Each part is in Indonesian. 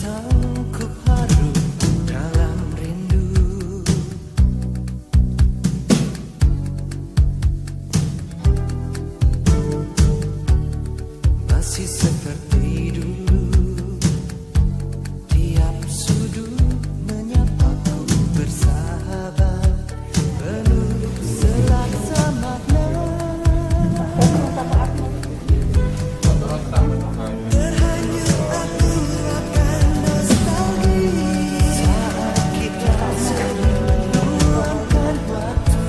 sanggup harum dalam rindu. Masih seperti dulu, tiap sudut menyapaku bersahabat, penuh selaksa makna. Terhanyut aku akan nostalgia saat kita sedang meluangkan waktu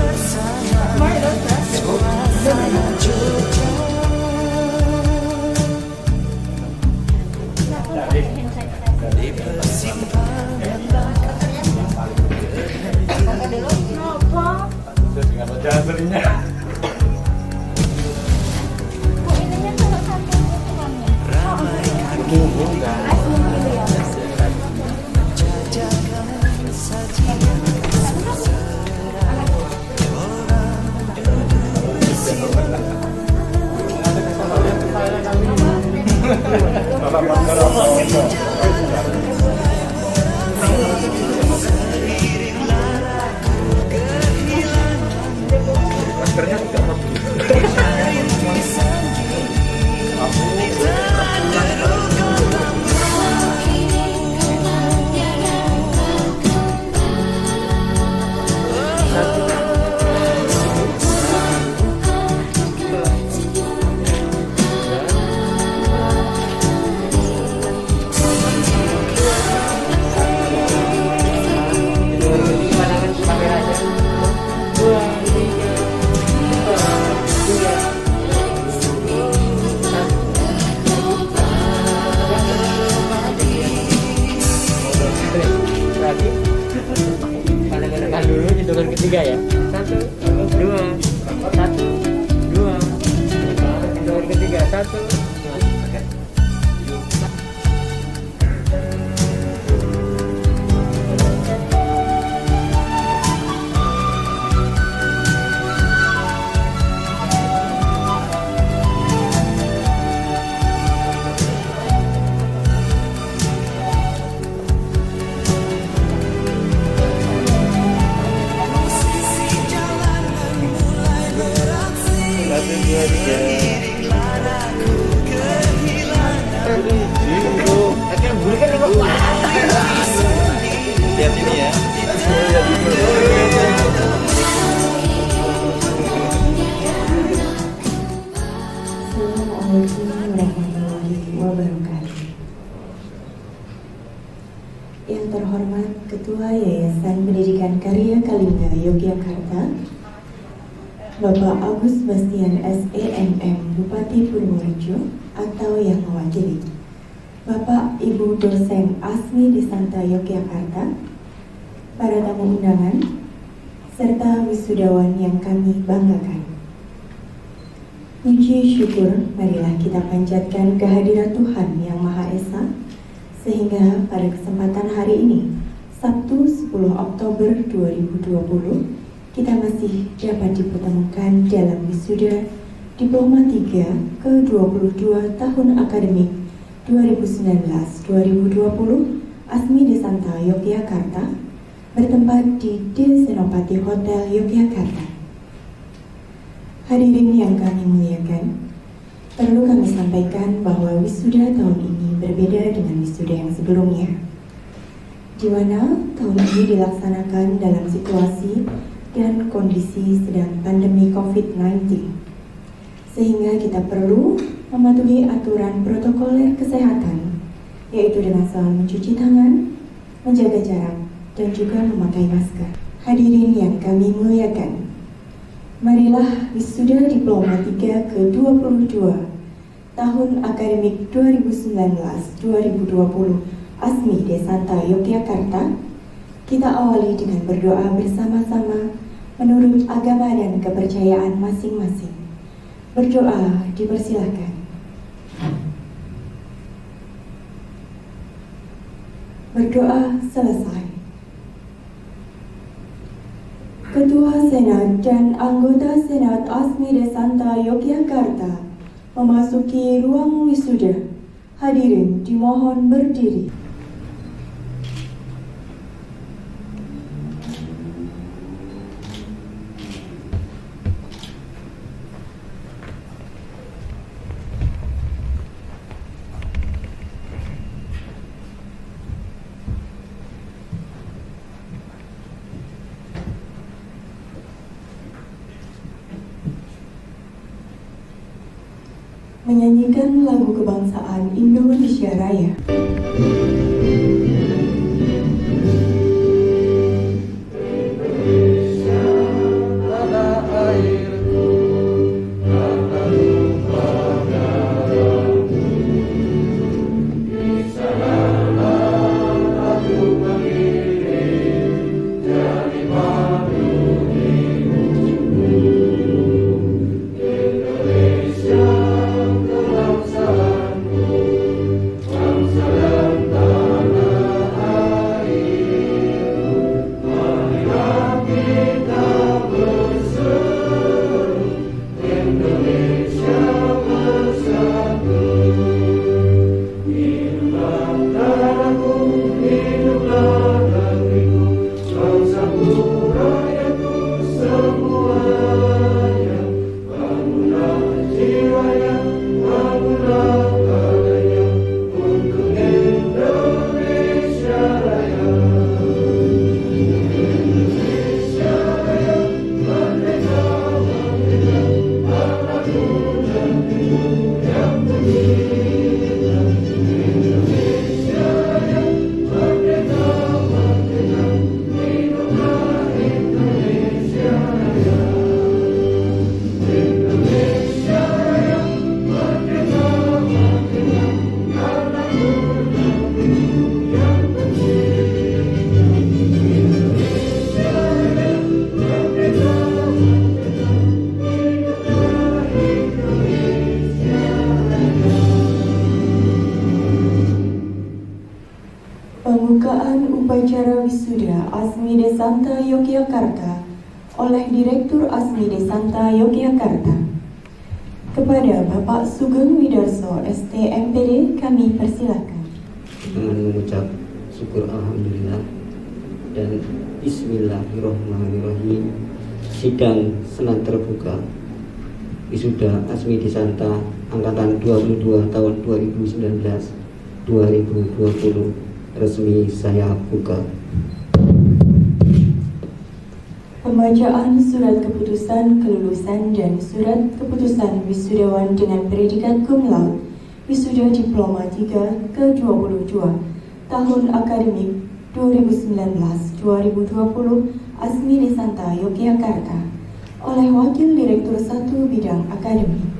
bersama suasana Jogja. Di persimpangan jajakan sajian sersera, orang duduk bersila. Seiring laraku kehilangan rintik sendiri, ditelan deru gelombang. Pandangan dulu hitungan ketiga ya. 1, 2, 1, 2. Hitungan ketiga 1. Oke. Musisi jalanan mulai beraksi, seiring laraku kehilangan Lihat ini ya. Assalamualaikum warahmatullahi wabarakatuh. Yang terhormat Ketua Yayasan Pendidikan Karya Kalingga Yogyakarta, Bapak Agus Bastian SEMM Bupati Purworejo atau yang mewakili, Bapak Ibu dosen Asmi Desanta Yogyakarta, para tamu undangan, serta wisudawan yang kami banggakan. Puji syukur marilah kita panjatkan kehadiran Tuhan Yang Maha Esa, sehingga pada kesempatan hari ini, Sabtu 10 Oktober 2020, kita masih dapat dipertemukan dalam wisuda Diploma 3 ke-22 tahun akademik 2019-2020 Asmi Desanta Yogyakarta, bertempat di De Senopati Hotel Yogyakarta. Hadirin yang kami muliakan, perlu kami sampaikan bahwa wisuda tahun ini berbeda dengan wisuda yang sebelumnya, di mana tahun ini dilaksanakan dalam situasi dan kondisi sedang pandemi COVID-19, sehingga kita perlu mematuhi aturan protokoler kesehatan, yaitu dengan selalu mencuci tangan, menjaga jarak, dan juga memakai masker. Hadirin yang kami muliakan, marilah wisuda Diploma 3 ke-22 tahun akademik 2019-2020 Asmi Desanta Yogyakarta kita awali dengan berdoa bersama-sama menurut agama dan kepercayaan masing-masing. Berdoa dipersilakan. Berdoa selesai. Ketua Senat dan anggota Senat Asmi Desanta Yogyakarta, memasuki ruang wisuda. Hadirin dimohon berdiri. Menyanyikan lagu kebangsaan Indonesia Raya. Pembukaan upacara wisuda ASMI Desanta Yogyakarta oleh Direktur ASMI Desanta Yogyakarta. Kepada Bapak Sugeng Widarso ST MPD kami persilakan. Dengan mengucap syukur Alhamdulillah dan Bismillahirrahmanirrahim, sidang senang terbuka wisuda ASMI Desanta Angkatan 22 tahun 2019-2020 resmi saya buka. Pembacaan surat keputusan kelulusan dan surat keputusan wisudawan dengan predikat cum laude wisuda diploma 3 ke-22 tahun akademik 2019-2020 ASMI Desanta Yogyakarta oleh Wakil Direktur 1 Bidang Akademik.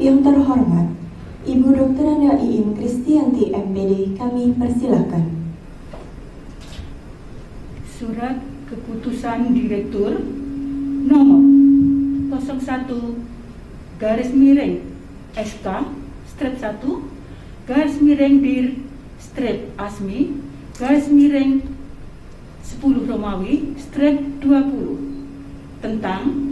Yang terhormat Ibu Dr. Anda Iin Kristianti MPD kami persilakan. Surat Keputusan Direktur nomor 01 garis miring SK strip 1 garis miring dir strip ASMI garis miring 10 Romawi strip 20 tentang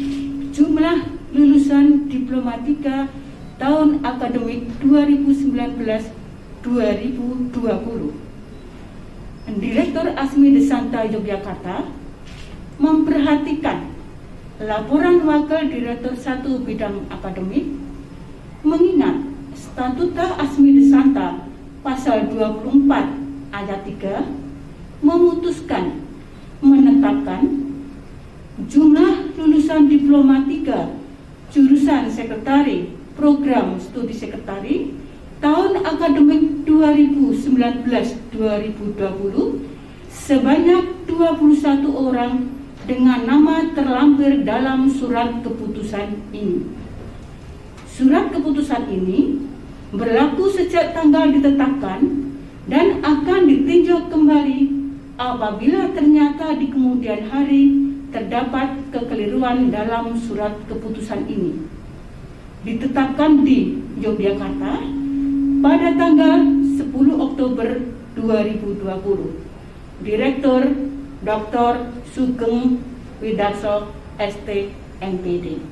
jumlah lulusan diplomatika tahun akademik 2019-2020. Direktur ASMI Desanta Yogyakarta memperhatikan laporan Wakil Direktur 1 Bidang Akademik, mengingat Statuta ASMI Desanta Pasal 24 Ayat 3 memutuskan menetapkan jumlah lulusan diplomatika jurusan sekretari program studi sekretari tahun akademik 2019-2020 sebanyak 21 orang dengan nama terlampir dalam surat keputusan ini. Surat keputusan ini berlaku sejak tanggal ditetapkan dan akan ditinjau kembali apabila ternyata di kemudian hari terdapat kekeliruan dalam surat keputusan ini. Ditetapkan di Yogyakarta pada tanggal 10 Oktober 2020. Direktur Dr. Sugeng Widarso ST MPD.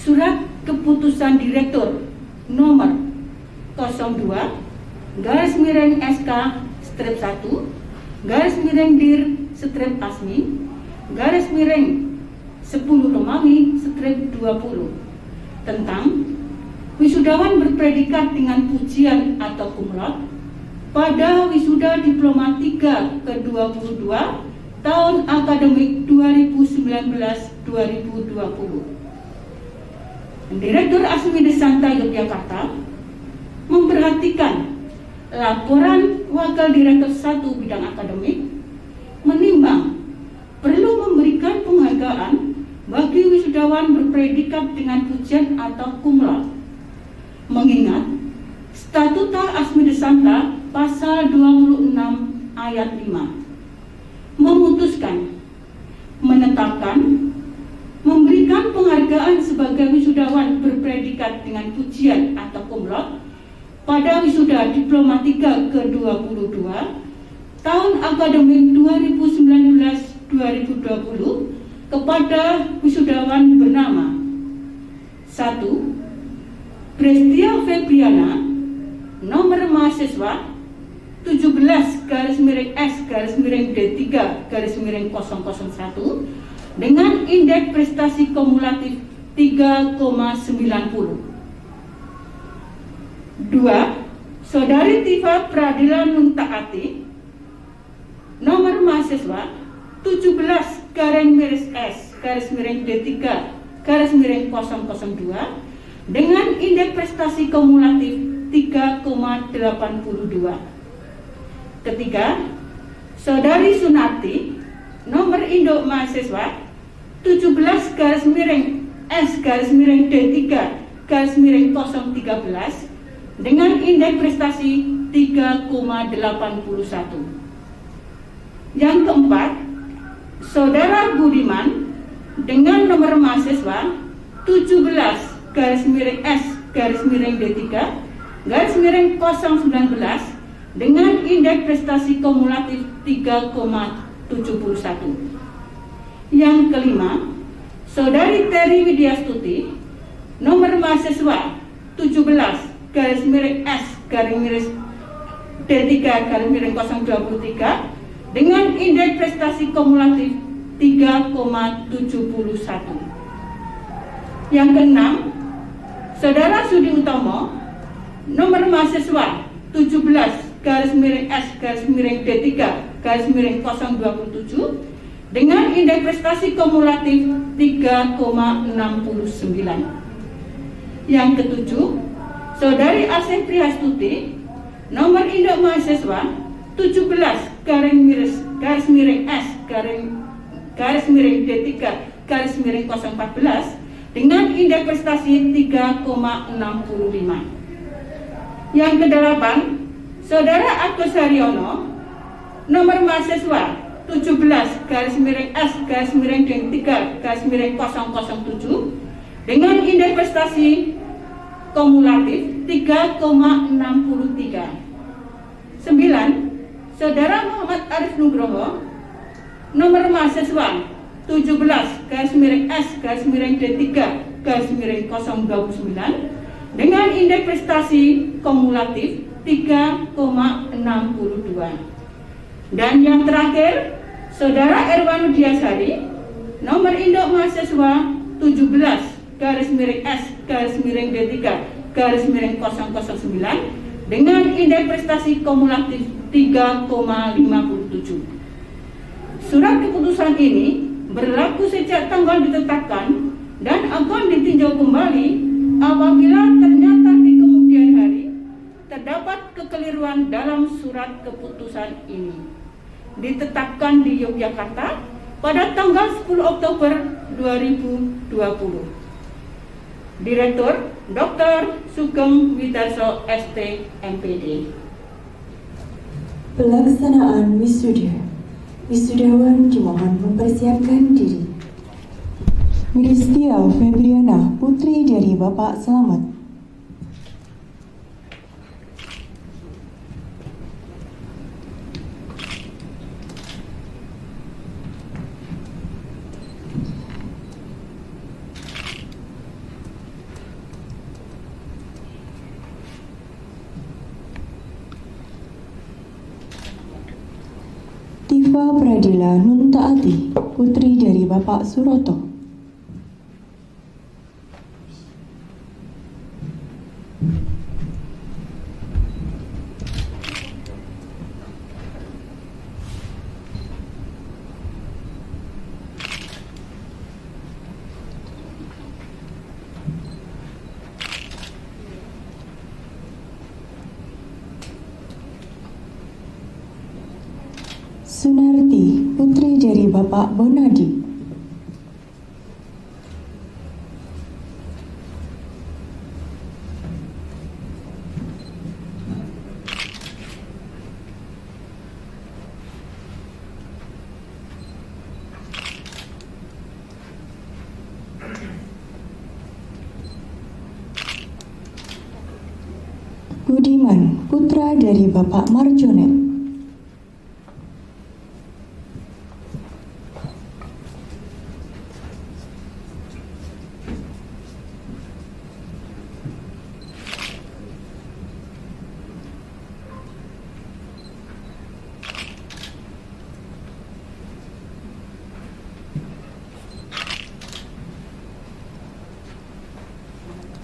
Surat Keputusan Direktur nomor 02/1/10 tentang wisudawan berpredikat dengan pujian atau cum laude pada wisuda Diploma 3 ke-22 tahun akademik 2019-2020. Direktur Asmi Desanta Yogyakarta memperhatikan laporan Wakil Direktur 1 Bidang Akademik, menimbang perlu memberikan penghargaan bagi wisudawan berpredikat dengan pujian atau cum laude, mengingat Statuta Asmi Desanta Pasal 26 Ayat 5 memutuskan, menetapkan, memberikan penghargaan sebagai wisudawan berpredikat dengan pujian atau cum laude pada wisuda Diploma 3 ke-22 tahun akademik 2019-2020 kepada wisudawan bernama 1. Prestia Febriana, nomor mahasiswa 17/S/D3/001 dengan indeks prestasi kumulatif 3,90. 2. Saudari Tifa Pradila Nuntaati, nomor mahasiswa 17/S/D3/002 dengan indeks prestasi kumulatif 3,82. Ketiga, Saudari Sunarti, nomor induk mahasiswa 17/S/D3/013 dengan indeks prestasi 3,81. Yang keempat, Saudara Budiman dengan nomor mahasiswa 17/S/D3/019 dengan indeks prestasi kumulatif 3,71. Yang kelima, Saudari Terry Widyastuti, nomor mahasiswa 17/S/D3/023 dengan indeks prestasi kumulatif 3,71. Yang keenam, Saudara Sudi Utomo, nomor mahasiswa 17/S/D3/027 dengan indeks prestasi kumulatif 3,69. Yang ketujuh, Saudari Asih Prihastuti, nomor induk mahasiswa 17/S/D3/014 dengan indeks prestasi 3,65. Yang kedelapan, Saudara Agus Haryono, nomor mahasiswa 17/S/D3/007 dengan indeks prestasi kumulatif 3,63. 9. Saudara Muhammad Arif Nugroho, nomor mahasiswa 17/S/D3/029 dengan indeks prestasi kumulatif 3,62. Dan yang terakhir, Saudara Erwan Diasari, nomor induk mahasiswa 17/S/D3/009 dengan indeks prestasi kumulatif 3,57. Surat keputusan ini berlaku sejak tanggal ditetapkan dan akan ditinjau kembali apabila ternyata di kemudian hari terdapat kekeliruan dalam surat keputusan ini. Ditetapkan di Yogyakarta pada tanggal 10 Oktober 2020. Direktur Dr. Sugeng Widarso ST MPD. Pelaksanaan wisuda. Wisudawan dimohon mempersiapkan diri. Prestia Febriana, putri dari Bapak Selamat. Siva Pradila Nuntaati, putri dari Bapak Suroto. Sunarti, putri dari Bapak Bonadi. Budiman, putra dari Bapak Marjonet.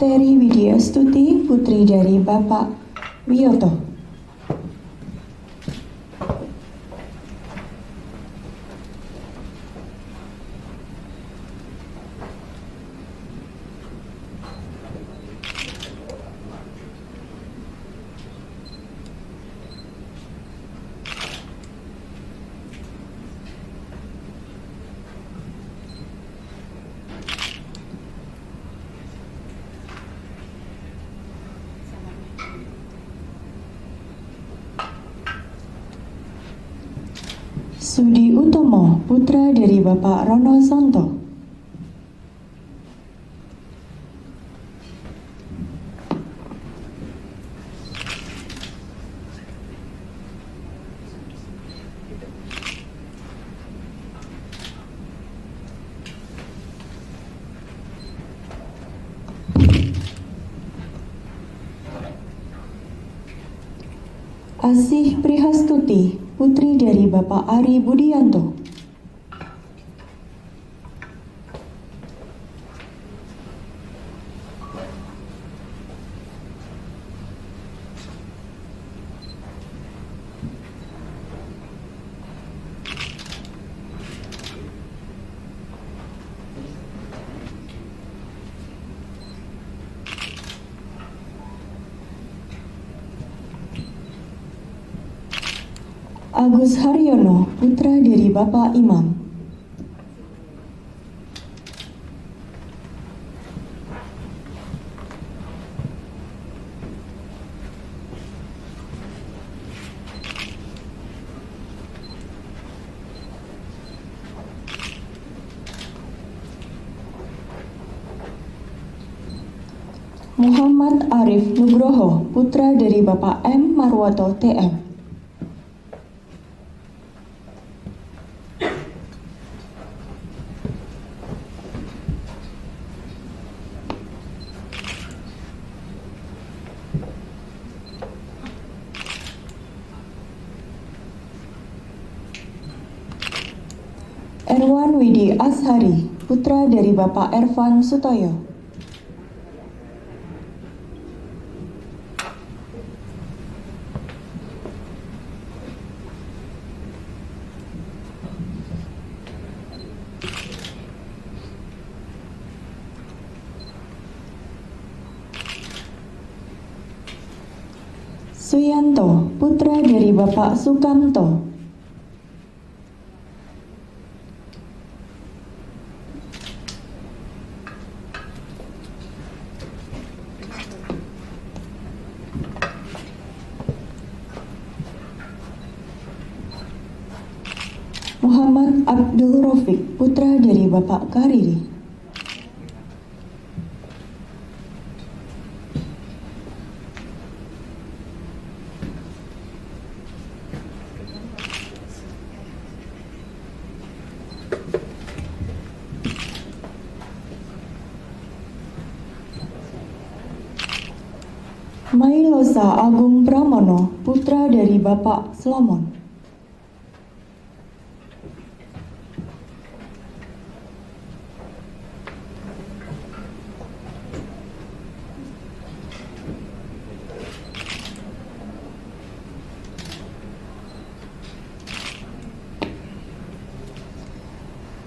Teri Widya Stuti, putri dari Bapak Wiyoto. Sudi Utomo, putra dari Bapak Rono Sonto. Asih Prihastuti, putri dari Bapak Ari Budianto. Agus Haryono, putra dari Bapak Imam. Muhammad Arif Nugroho, putra dari Bapak M. Marwoto TM. Erwan Widi Ashari, putra dari Bapak Ervan Sutoyo. Suyanto, putra dari Bapak Sukamto. Muhammad Abdul Rafiq, putra dari Bapak Kariri. Mailosa Agung Pramono, putra dari Bapak Slomon.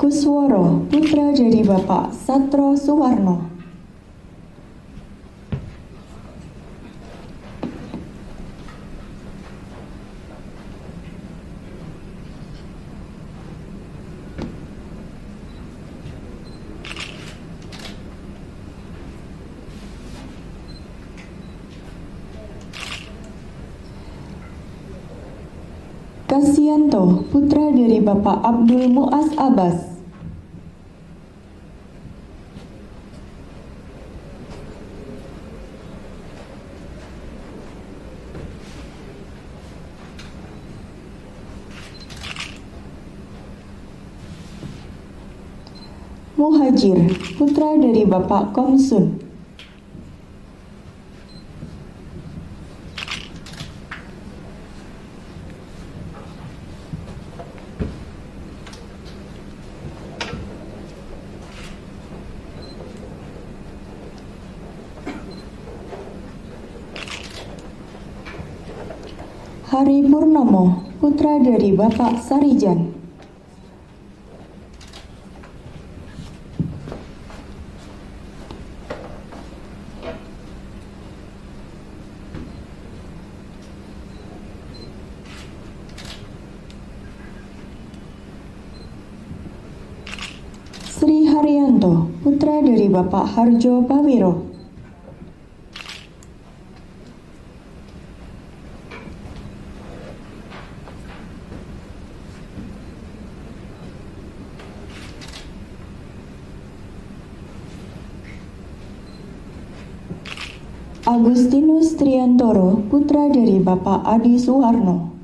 Kusworo, putra dari Bapak Satro Suwarno. Kasianto, putra dari Bapak Abdul Muaz Abbas. Muhajir, putra dari Bapak Komsun. Hari Purnomo, putra dari Bapak Sarijan. Sri Haryanto, putra dari Bapak Harjo Pawiro. Agustinus Triantoro, putra dari Bapak Adi Suwarno.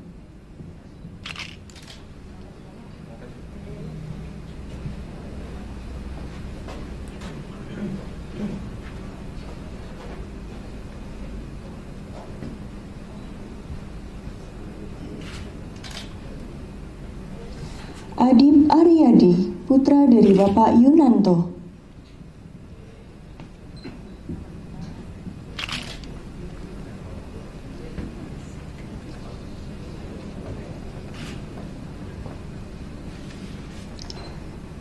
Adib Aryadi, putra dari Bapak Yunanto.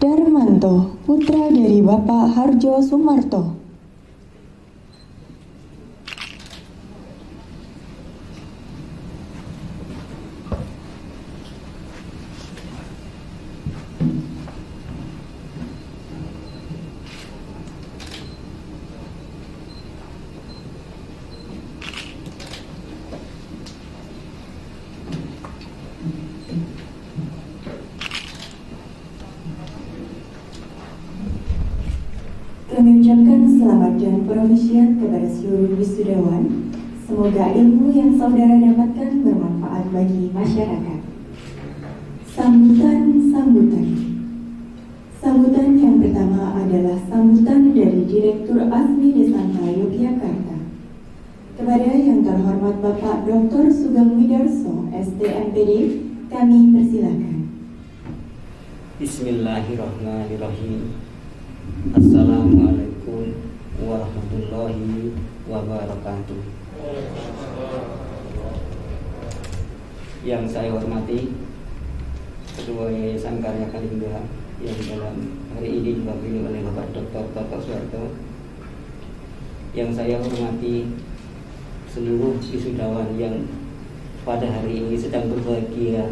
Darmanto, putra dari Bapak Harjo Sumarto. Kami ucapkan selamat dan profisiat kepada seluruh wisudawan. Semoga ilmu yang saudara dapatkan bermanfaat bagi masyarakat. Sambutan. Sambutan yang pertama adalah sambutan dari Direktur Asmi Desanta Yogyakarta. Kepada yang terhormat Bapak Dr. Sugeng Widarso, STMPD, kami persilakan. Bismillahirrahmanirrahim. Assalamualaikum warahmatullahi wabarakatuh. Yang saya hormati Ketua Yayasan Karya Kalimba yang dalam hari ini diwakili oleh Bapak Dr. Toto Suwarto. Yang saya hormati seluruh wisudawan yang pada hari ini sedang berbahagia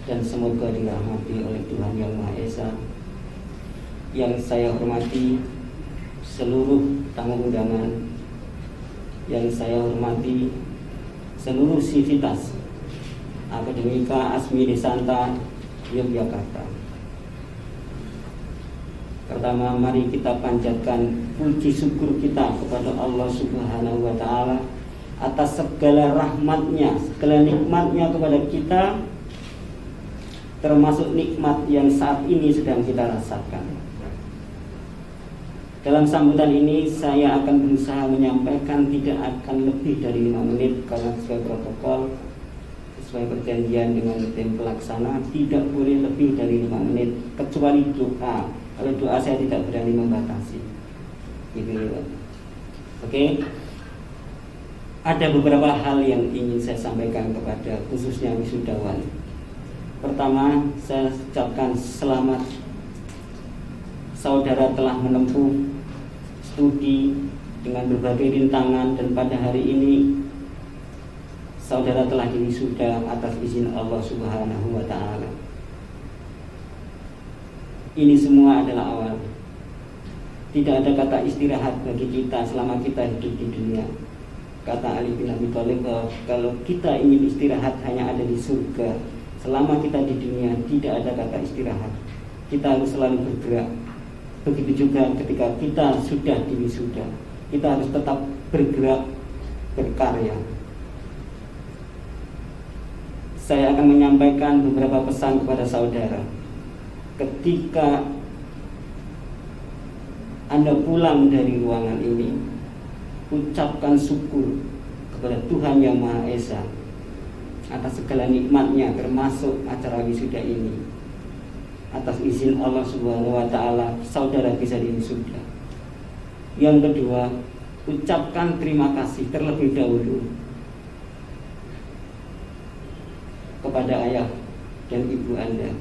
dan semoga dirahmati oleh Tuhan Yang Maha Esa. Yang saya hormati seluruh tamu undangan, yang saya hormati seluruh sivitas Akademika Asmi Desanta Yogyakarta. Pertama, mari kita panjatkan puji syukur kita kepada Allah Subhanahu wa Ta'ala atas segala rahmatnya, segala nikmatnya kepada kita, termasuk nikmat yang saat ini sedang kita rasakan. Dalam sambutan ini saya akan berusaha menyampaikan tidak akan lebih dari 5 menit karena sesuai protokol, sesuai perjanjian dengan tim pelaksana tidak boleh lebih dari 5 menit kecuali doa. Kalau doa saya tidak berani membatasi. Gitu ya. Oke. Ada beberapa hal yang ingin saya sampaikan kepada khususnya wisudawan. Pertama, saya ucapkan selamat saudara telah menempuh studi dengan berbagai rintangan, dan pada hari ini saudara telah diwisuda atas izin Allah Subhanahu wa Ta'ala. Ini semua adalah awal. Tidak ada kata istirahat bagi kita selama kita hidup di dunia. Kata Ali bin Abi Thalib bahwa kalau kita ingin istirahat hanya ada di surga. Selama kita di dunia tidak ada kata istirahat. Kita harus selalu bergerak. Begitu juga ketika kita sudah diwisuda, kita harus tetap bergerak, berkarya. Saya akan menyampaikan beberapa pesan kepada saudara. Ketika Anda pulang dari ruangan ini, ucapkan syukur kepada Tuhan Yang Maha Esa atas segala nikmatnya, termasuk acara wisuda ini. Atas izin Allah Subhanahu wa Ta'ala, saudara bisa diwisuda. Yang kedua, ucapkan terima kasih terlebih dahulu kepada ayah dan ibu Anda,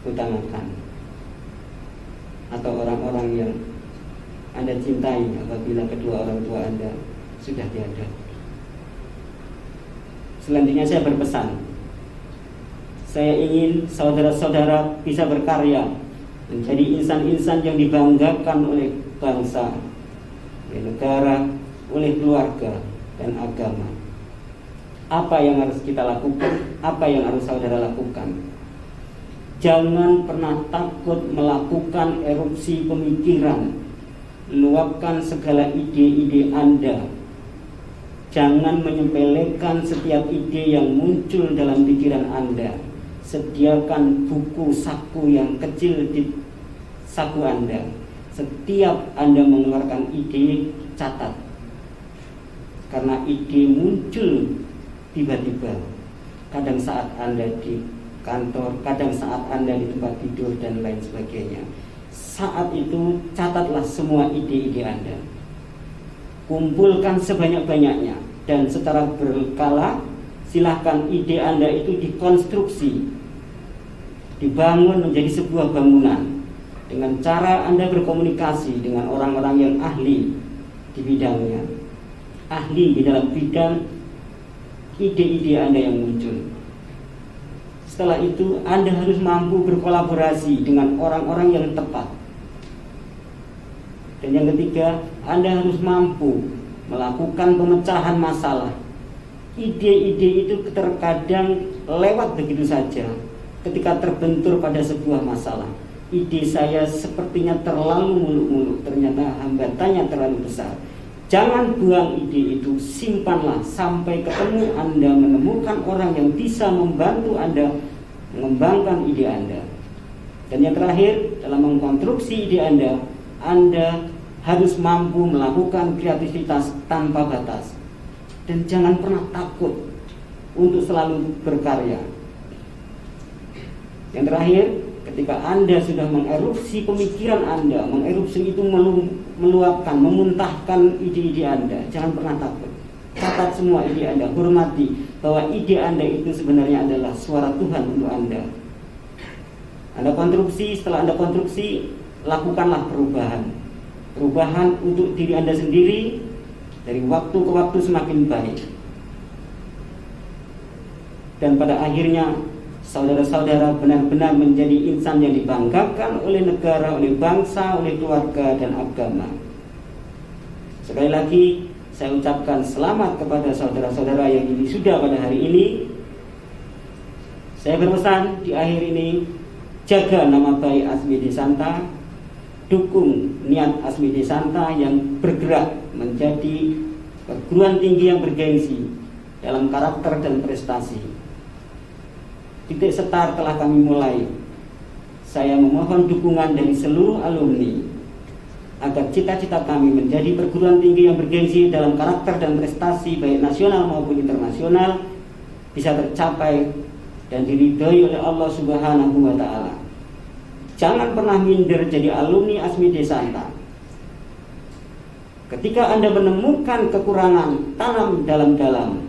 utamakan, atau orang-orang yang Anda cintai apabila kedua orang tua Anda sudah tiada. Selanjutnya saya berpesan, saya ingin saudara-saudara bisa berkarya, menjadi insan-insan yang dibanggakan oleh bangsa, oleh negara, oleh keluarga dan agama. Apa yang harus kita lakukan? Apa yang harus saudara lakukan? Jangan pernah takut melakukan erupsi pemikiran, luapkan segala ide-ide Anda. Jangan menyepelekan setiap ide yang muncul dalam pikiran Anda. Sediakan buku saku yang kecil di saku Anda. Setiap Anda mengeluarkan ide, catat. Karena ide muncul tiba-tiba, kadang saat Anda di kantor, kadang saat Anda di tempat tidur dan lain sebagainya. Saat itu catatlah semua ide-ide Anda, kumpulkan sebanyak-banyaknya, dan secara berkala silahkan ide Anda itu dikonstruksi, dibangun menjadi sebuah bangunan dengan cara Anda berkomunikasi dengan orang-orang yang ahli di bidangnya, ahli di dalam bidang ide-ide Anda yang muncul. Setelah itu Anda harus mampu berkolaborasi dengan orang-orang yang tepat. Dan yang ketiga, Anda harus mampu melakukan pemecahan masalah. Ide-ide itu terkadang lewat begitu saja ketika terbentur pada sebuah masalah. Ide saya sepertinya terlalu muluk-muluk, ternyata hambatannya terlalu besar. Jangan buang ide itu, simpanlah sampai ketemu Anda menemukan orang yang bisa membantu Anda mengembangkan ide Anda. Dan yang terakhir, dalam mengkonstruksi ide Anda harus mampu melakukan kreativitas tanpa batas. Dan jangan pernah takut untuk selalu berkarya. Yang terakhir, ketika Anda sudah mengerupsi pemikiran Anda, mengerupsi itu meluapkan, memuntahkan ide-ide Anda, jangan pernah takut. Catat semua ide Anda, hormati bahwa ide Anda itu sebenarnya adalah suara Tuhan untuk Anda. Anda konstruksi, setelah Anda konstruksi, lakukanlah perubahan. Perubahan untuk diri Anda sendiri, dari waktu ke waktu semakin baik. Dan pada akhirnya saudara-saudara benar-benar menjadi insan yang dibanggakan oleh negara, oleh bangsa, oleh keluarga dan agama. Sekali lagi saya ucapkan selamat kepada saudara-saudara yang diwisuda pada hari ini. Saya berpesan di akhir ini, jaga nama baik Asmi Desanta, dukung niat Asmi Desanta yang bergerak menjadi perguruan tinggi yang bergengsi dalam karakter dan prestasi. Titik setar telah kami mulai. Saya memohon dukungan dari seluruh alumni agar cita-cita kami menjadi perguruan tinggi yang bergengsi dalam karakter dan prestasi baik nasional maupun internasional bisa tercapai dan diridhoi oleh Allah Subhanahu wa Ta'ala. Jangan pernah minder jadi alumni Asmi Desanta. Ketika Anda menemukan kekurangan, tanam dalam-dalam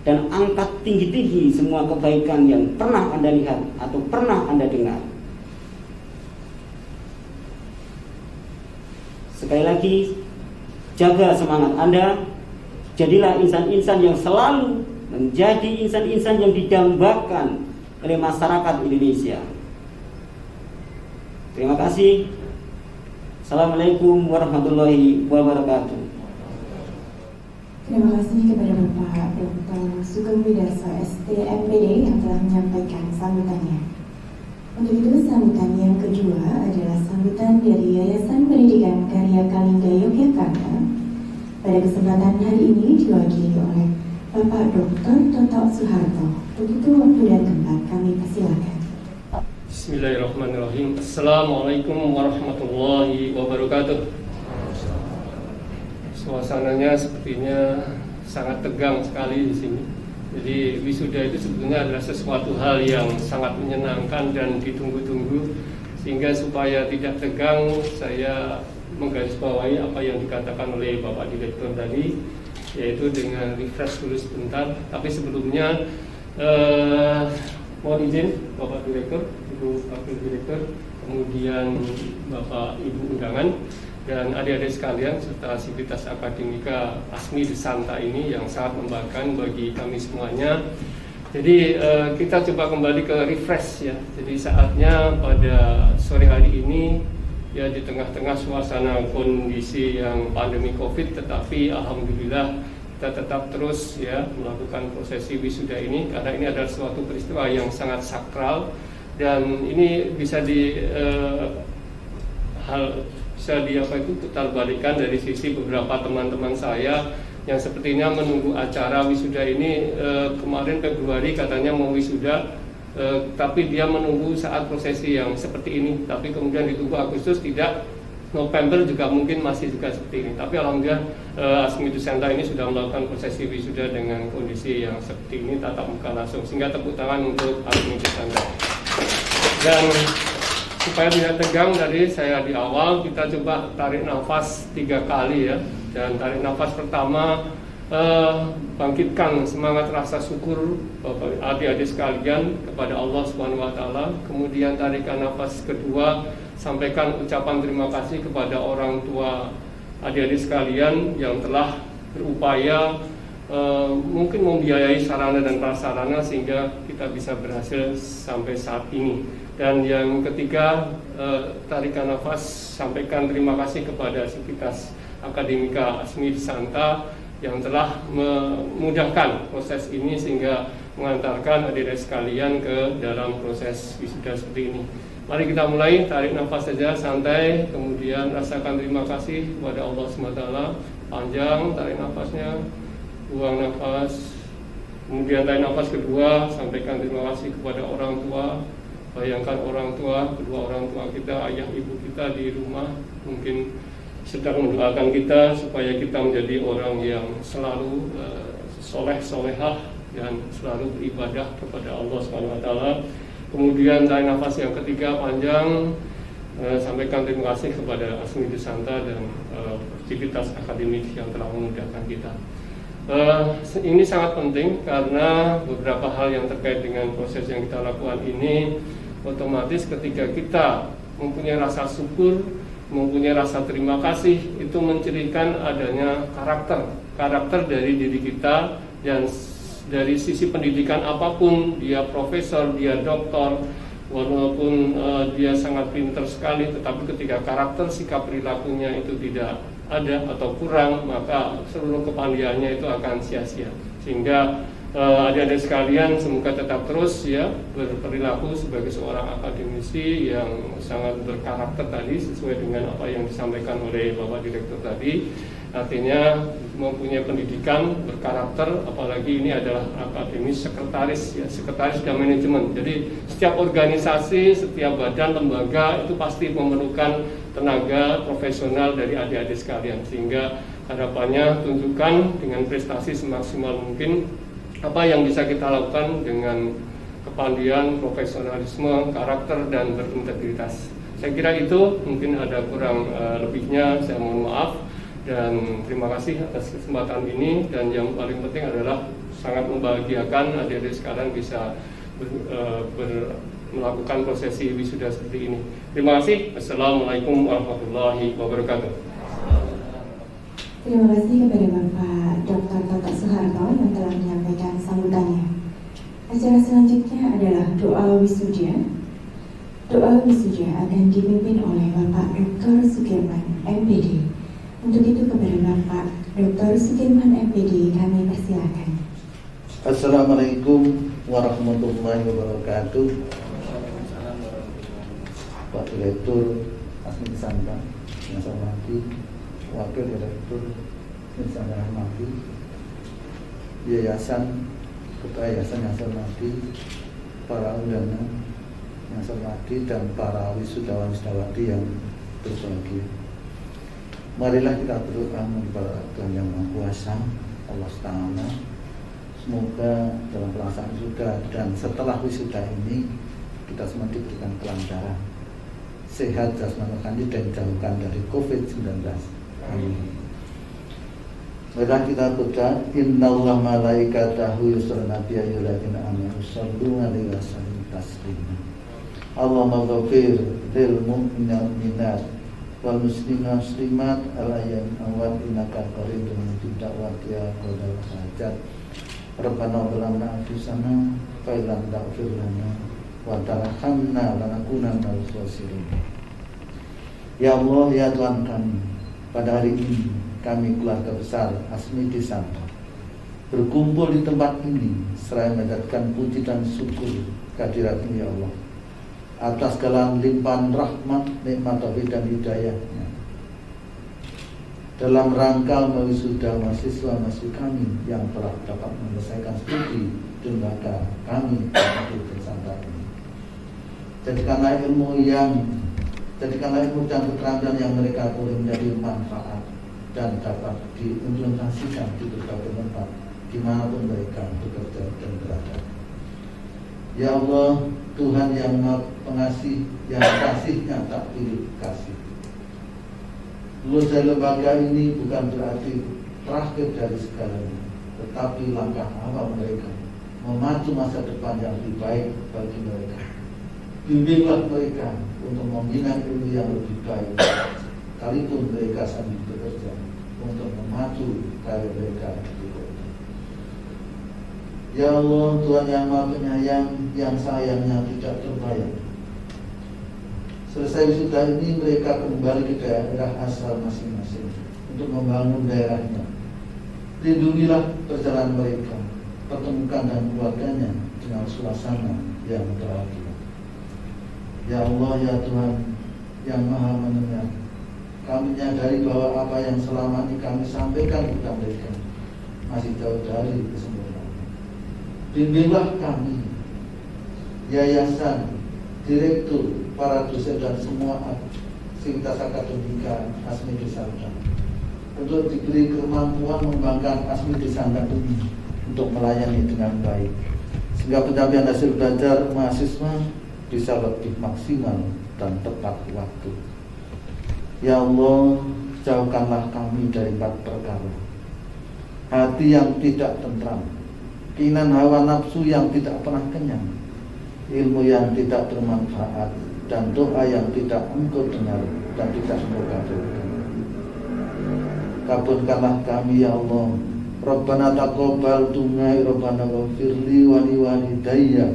dan angkat tinggi-tinggi semua kebaikan yang pernah Anda lihat atau pernah Anda dengar. Sekali lagi, jaga semangat Anda. Jadilah insan-insan yang selalu menjadi insan-insan yang didambakan oleh masyarakat Indonesia. Terima kasih. Assalamualaikum warahmatullahi wabarakatuh. Terima kasih kepada Bapak Dr. Sugeng Widarso ST MPD yang telah menyampaikan sambutannya. Untuk itu, sambutan yang kedua adalah sambutan dari Yayasan Pendidikan Karya Kalingga Yogyakarta. Pada kesempatan hari ini diwakili oleh Bapak Dr. Toto Suharto. Untuk itu, waktu dan tempat kami persilakan. Bismillahirrahmanirrahim. Assalamualaikum warahmatullahi wabarakatuh. Suasananya sepertinya sangat tegang sekali di sini. Jadi wisuda itu sebetulnya adalah sesuatu hal yang sangat menyenangkan dan ditunggu-tunggu. Sehingga supaya tidak tegang, saya menggarisbawahi apa yang dikatakan oleh Bapak Direktur tadi, yaitu dengan refresh dulu sebentar. Tapi sebelumnya mohon izin Bapak Direktur, Ibu Wakil Direktur, kemudian Bapak Ibu undangan dan adik-adik sekalian serta sivitas akademika Asmi Desanta ini yang sangat membanggakan bagi kami semuanya. Jadi kita coba kembali ke refresh ya. Jadi saatnya pada sore hari ini ya, di tengah-tengah suasana kondisi yang pandemi Covid, tetapi alhamdulillah kita tetap terus ya melakukan prosesi wisuda ini karena ini adalah suatu peristiwa yang sangat sakral dan ini bisa putar balikan dari sisi beberapa teman-teman saya yang sepertinya menunggu acara wisuda ini. Kemarin Februari katanya mau wisuda, tapi dia menunggu saat prosesi yang seperti ini, tapi kemudian ditunggu Agustus tidak, November juga mungkin masih juga seperti ini. Tapi alhamdulillah Asmi Desanta ini sudah melakukan prosesi wisuda dengan kondisi yang seperti ini, tatap muka langsung, sehingga tepuk tangan untuk Asmi Desanta. Dan supaya tidak tegang, dari saya di awal kita coba tarik nafas 3 kali ya. Dan tarik nafas pertama, bangkitkan semangat rasa syukur Bapak adik-adik sekalian kepada Allah Subhanahu wa taala. Kemudian tarikan nafas kedua, sampaikan ucapan terima kasih kepada orang tua adik-adik sekalian yang telah berupaya mungkin membiayai sarana dan prasarana sehingga kita bisa berhasil sampai saat ini. Dan yang ketiga, tarikan nafas, sampaikan terima kasih kepada sivitas akademika Asmi Desanta yang telah memudahkan proses ini sehingga mengantarkan adik-adik sekalian ke dalam proses wisuda seperti ini. Mari kita mulai, tarik nafas saja santai, kemudian rasakan terima kasih kepada Allah SWT. Panjang tarik nafasnya, buang nafas, kemudian tarik nafas kedua, sampaikan terima kasih kepada orang tua. Bayangkan orang tua, kedua orang tua kita, ayah ibu kita di rumah mungkin sedang mendoakan kita supaya kita menjadi orang yang selalu soleh-solehah dan selalu beribadah kepada Allah SWT. Kemudian tarik nafas yang ketiga panjang, sampaikan terima kasih kepada Asmi Desanta dan aktivitas akademik yang telah memudahkan kita. Ini sangat penting karena beberapa hal yang terkait dengan proses yang kita lakukan ini, otomatis ketika kita mempunyai rasa syukur, mempunyai rasa terima kasih, itu mencirikan adanya karakter dari diri kita. Dan dari sisi pendidikan apapun, dia profesor, dia doktor, walaupun dia sangat pintar sekali, tetapi ketika karakter sikap perilakunya itu tidak ada atau kurang, maka seluruh kepandaiannya itu akan sia-sia. Sehingga adik-adik sekalian semoga tetap terus ya berperilaku sebagai seorang akademisi yang sangat berkarakter tadi, sesuai dengan apa yang disampaikan oleh Bapak Direktur tadi. Artinya mempunyai pendidikan, berkarakter, apalagi ini adalah akademis sekretaris ya, sekretaris dan manajemen. Jadi setiap organisasi, setiap badan, lembaga itu pasti memerlukan tenaga profesional dari adik-adik sekalian. Sehingga harapannya tunjukkan dengan prestasi semaksimal mungkin apa yang bisa kita lakukan dengan kepandaian, profesionalisme, karakter, dan berintegritas. Saya kira itu, mungkin ada kurang lebihnya, saya mohon maaf. Dan terima kasih atas kesempatan ini. Dan yang paling penting adalah sangat membahagiakan adik-adik sekalian bisa melakukan prosesi wisuda seperti ini. Terima kasih. Assalamualaikum warahmatullahi wabarakatuh. Terima kasih kepada Bapak Dr. Toto Soeharto yang telah menyampaikan sambutannya. Acara selanjutnya adalah doa wisuda. Doa wisuda akan dipimpin oleh Bapak Dr. Sukirman, MPD. Untuk itu kepada Bapak Dr. Sukirman, MPD, kami persilakan. Assalamualaikum warahmatullahi wabarakatuh. Pak Direktur Asmi Santa yang saya hormati, Wakil Direktur Asmi Santa yang saya hormati, Yayasan, Ketua Yayasan yang saya hormati, para undangan yang saya hormati, dan para wisudawan-wisudawati yang berbahagia. Marilah kita berdoa kepada Tuhan Yang Maha Kuasa, Allah Ta'ala. Semoga dalam pelaksanaan wisuda dan setelah wisuda ini kita semua diberikan kelancaran, sehat jasmani rohani, dan jauhkan dari COVID-19. Amin. Marilah kita berdoa, innallaha malaikatahu yusholluna 'alan ladzina amanu shallu 'alaihi wa sallimu taslima. Allahumma ghafir lil mu'minina wal mu'minat wal muslimina muslimat al ahyai amwat innaka qaribun mujib da'wati ya qadal hajat. Rabbana zalamna anfusana fa illam taghfir lana wa tarhamna lanakunanna minal khasirin. Ya Allah, ya Tuhan kami, pada hari ini kami keluarga besar Asmi Santa berkumpul di tempat ini seraya menjadikan puji dan syukur kehadirat-Mu ya Allah atas segala limpahan rahmat, nikmat, taufik dan hidayah-Nya dalam rangka mewisuda mahasiswa-mahasiswi kami yang telah dapat menyelesaikan studi di lembaga kami di Santa ini. Jadikanlah ilmu dan keterampilan yang mereka boleh menjadi manfaat dan dapat diimplementasikan di berbagai tempat dimanapun mereka bekerja dan berada. Ya Allah, Tuhan yang Maha Pengasih, yang kasih-Nya tak pilih kasih. Lulus dari lembaga ini bukan berarti terakhir dari segalanya, tetapi langkah awal mereka memacu masa depan yang lebih baik bagi mereka. Bimbinglah mereka untuk membina ilmu yang lebih baik, sekalipun mereka sambil bekerja untuk memacu karir mereka. Ya Allah, Tuhan yang Maha Penyayang, yang sayangnya tidak terbayang. Selesai wisuda ini mereka kembali ke daerah asal masing-masing untuk membangun daerahnya. Lindungilah perjalanan mereka, pertemukan dan keluarganya dengan suasana yang bahagia. Ya Allah, ya Tuhan yang Maha Mendengar, kami menyadari bahwa apa yang selama ini kami sampaikan kepada mereka masih jauh dari kesempurnaan. Bimbinglah kami, yayasan, direktur, para dosen dan semua aktivitas akademika Asmi Santa untuk diberi kemampuan mengembangkan Asmi Santa ini untuk melayani dengan baik, sehingga pencapaian hasil belajar mahasiswa bisa lebih maksimal dan tepat waktu. Ya Allah, jauhkanlah kami dari 4 perkara: hati yang tidak tentram, keinginan hawa nafsu yang tidak pernah kenyang, ilmu yang tidak bermanfaat, dan doa yang tidak Engkau dengar dan tidak Engkau kabulkan. Kabulkanlah kami ya Allah. Rabbana taqabbal tunai, Rabbana wafirli wali walidayya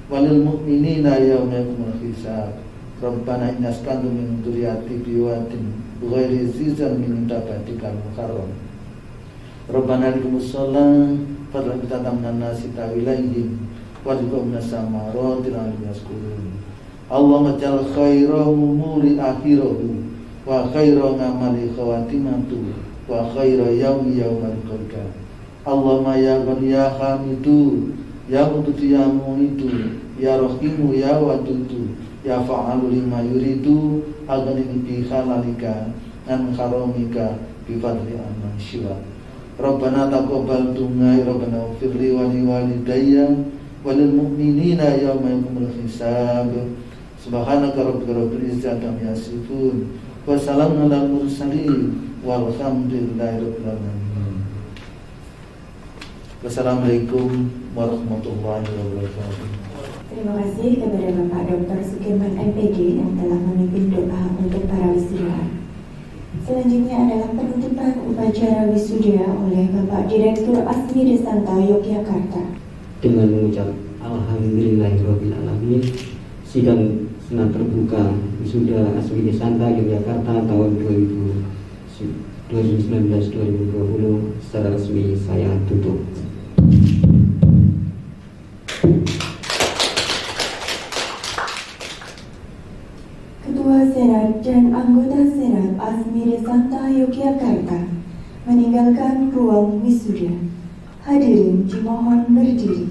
walil mu'minina yawma yaqumul hisab. Rabbana innaskantu min dzurriyyati biwadin ghairi zizan min tabatikal mukarram. Rabbana likumus shalah fadlan kita tamnan nasi tawilayhim wajibum nasamaratil alim yaskurun. Allahumma jal khaira umuri akhirahu wa khaira ngamali khawatimatu wa khaira yaumi yaumal qiyamah. Allahumma ya Ghani ya Hamidu ya Mututu ya Mu'idu ya Rahimu ya Wadudu ya Fa'alu lima yuridu aghnini bi halalika an haramika bi fadli amman syiwa. Rabbana taqabbal tunai, Rabbana ufirli wali walidayya walil mu'minina yawma yaqumul hisab. Subhanaka rabbil izzati amma yasifun wa salamun alal mursalin walhamdulillahi rabbil alamin. Wassalamualaikum warahmatullahi wabarakatuh. Terima kasih kepada Bapak Dr. Sukirman, MPD, yang telah memimpin doa untuk para wisudawan. Selanjutnya adalah penutupan dilaksanakan upacara wisuda oleh Bapak Direktur Asmi Desanta Yogyakarta. Dengan mengucap Alhamdulillahirrahmanirrahim, sidang senat terbuka wisuda Asmi Desanta Yogyakarta tahun 2019-2020 secara resmi saya tutup. Ketua Senat dan anggota Senat Asmi Desanta Yogyakarta meninggalkan ruang wisuda. Hadirin dimohon berdiri.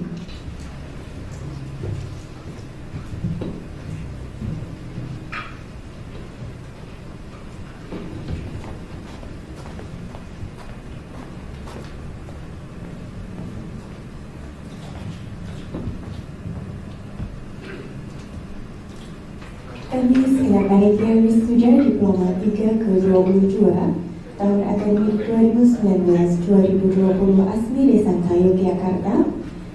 Kami segenap panitia wisuda Diploma 3 ke-22 tahun akademik 2019-2020 Asmi Desanta Yogyakarta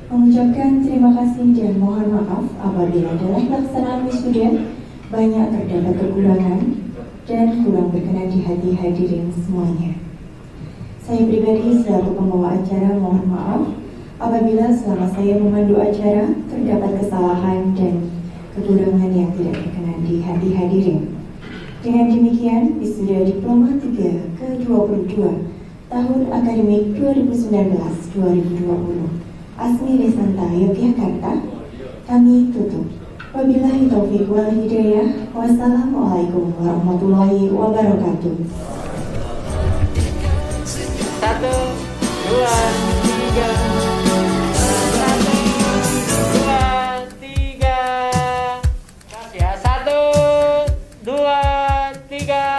mengucapkan terima kasih dan mohon maaf apabila dalam pelaksanaan wisuda banyak terdapat kekurangan dan kurang berkenan di hati hadirin semuanya. Saya pribadi selaku pembawa acara mohon maaf apabila selama saya memandu acara terdapat kesalahan dan kekurangan yang tidak berkenan di hati hadirin. Dengan demikian, wisuda Diploma 3 ke-22 tahun akademik 2019-2020 Asmi Desanta Yogyakarta kami tutup. Wabillahi taufiq wal hidayah. Wassalamualaikum warahmatullahi wabarakatuh. 1, 2, 3. Tiga.